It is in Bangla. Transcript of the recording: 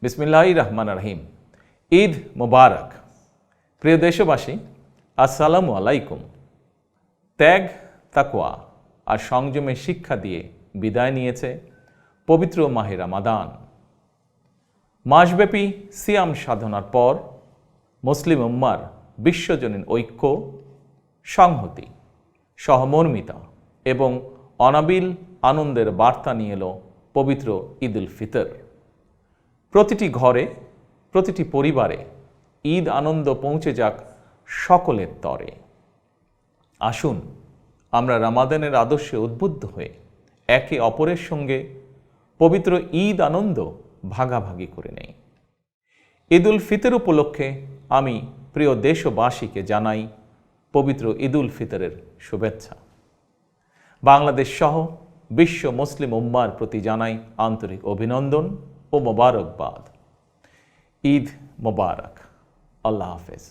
বিসমিল্লাহির রহমানির রহিম। ঈদ মোবারক। প্রিয় দেশবাসী, আসসালামু আলাইকুম। ত্যাগ, তাকওয়া আর সংযমের শিক্ষা দিয়ে বিদায় নিয়েছে পবিত্র মাহে রমাদান। মাসব্যাপী সিয়াম সাধনার পর মুসলিম উম্মার বিশ্বজনীন ঐক্য, সংহতি, সহমর্মিতা এবং অনাবিল আনন্দের বার্তা নিয়ে এলো পবিত্র ঈদ উল ফিতর। প্রতিটি ঘরে, প্রতিটি পরিবারে ঈদ আনন্দ পৌঁছে যাক সকলের তরে। আসুন আমরা রমাদানের আদর্শে উদ্বুদ্ধ হয়ে একে অপরের সঙ্গে পবিত্র ঈদ আনন্দ ভাগাভাগি করে নেই। ঈদ উল ফিতর উপলক্ষে আমি প্রিয় দেশবাসীকে জানাই পবিত্র ঈদ উল ফিতরের শুভেচ্ছা। বাংলাদেশ সহ বিশ্ব মুসলিম উম্মার প্রতি জানাই আন্তরিক অভিনন্দন ও মোবারকবাদ। ঈদ মোবারক। আল্লাহ হাফেজ।